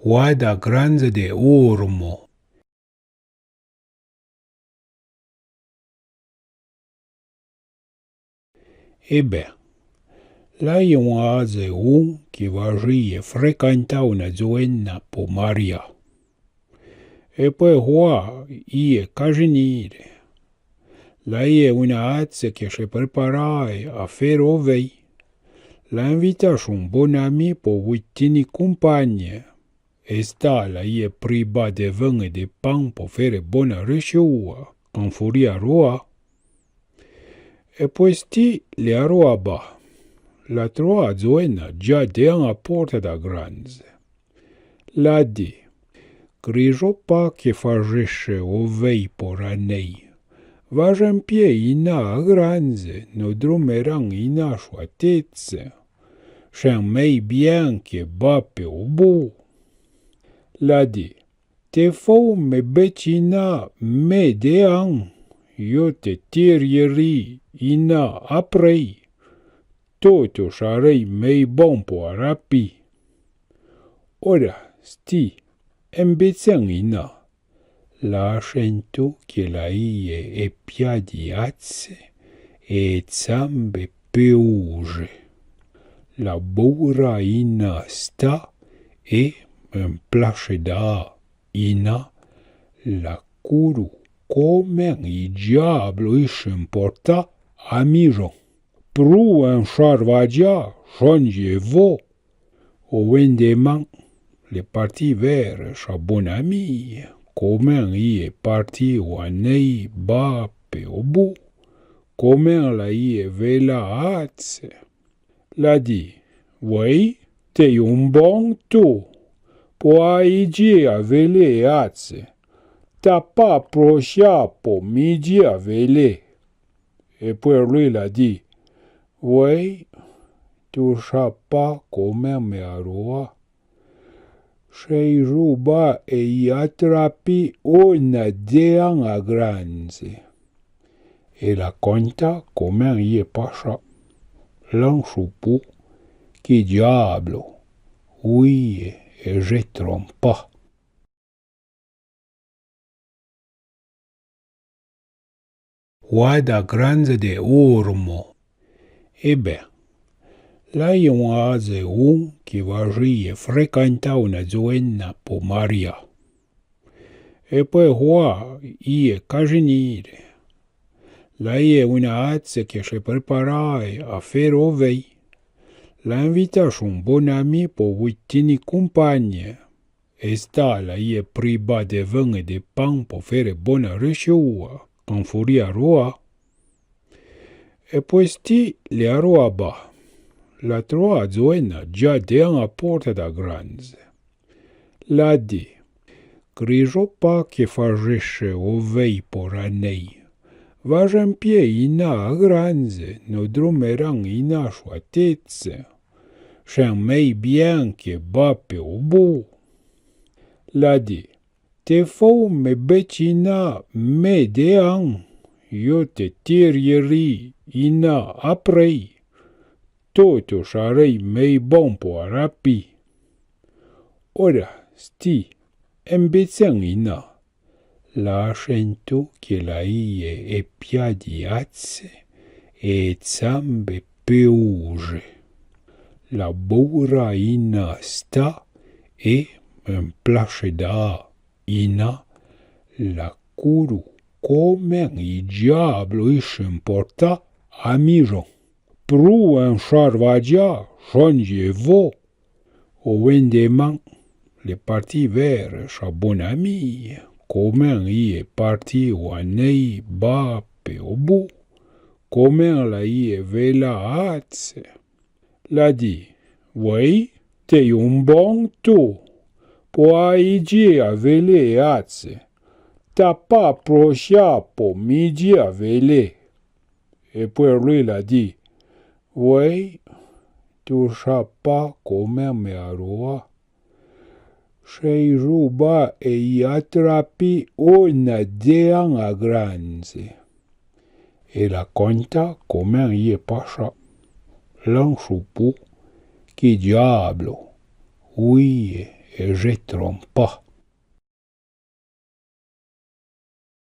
Guarda grande de ormo. Beh, là il y a un qui va jouer frequenta una zona po Maria. E poi qua il è caginire. Là il è una azze che si prepara a fare ovei. L'invita un bon ami po vuitini compagne. E sta là il è priba de vin e de pan po fare buona risciua. Con furia roa. E poi sti le aroa ba. La troa zona già dean a porta da granze. La di. Grigio pa che fagesce ovei por anei. Vajan pie ina a granze, no drumeran ina shuatezze. Shan mei bien che bape o bu. La di. Te fou me becina me dean. Io te tirieri ina aprei. Toto sarei mei bon po arapi. Ora, sti, ina. La sento che la ie e piadiazze e zambe peuge. La bura ina sta e place da ina la curu come i diablo ischen porta a mijo. Pru un charvagia change vo. O wendeman le parti vers sa bon ami. Comment il est parti au anei ba pe au bout. Comment la i est vela atse. La di, oui, te un bon to. Po a igi a vele atse. Ta pa procha po midi a vele. Et puis lui la di, oui, tu sais pas comment me aroa. Sei ruba e i attrapi una dean a granze. E la conta come i è pascia. L'ansupu, che diablo, ui e je trompa. Guarda granze de ormo. Beh, là il y a un qui va jouer frequenta una zona po Maria. E poi qua il è caginire. Là il è una azze che si prepara a fare ovei. L'invita un bon ami po vuitini compagne. E sta là il è priba de vin e de pan po fare buona risciua. Con furia roa. E poi sti le aroa ba. La troa zona già dean a porta da granze. La di. Grigio pa che fagesce ovei por anei. Vajan pie ina a granze, no drumeran ina shuatezze. Shan mei bien che bape o bu. La di. Te fou me becina me dean. Io te tirieri ina aprei. Toto sarei mei bon po arapi. Ora, sti, ina. La sento che la ie e piadiazze e zambe peuge. La bura ina sta e place da ina la curu come i diablo ischen porta a mijo. Pru un charvagia change vo. O wendeman le parti vers sa bon ami. Comment il est parti au anei ba pe au bout. Comment la i est vela atse. La di, oui, te un bon to. Po a igi a vele atse. Ta pa procha po midi a vele. Et puis lui la di, oui, tu sais pas comment me aroa. Sei ruba e i attrapi una dean a granze. E la conta come i è pascia. L'ansupu, che diablo, ui et je trompe pas.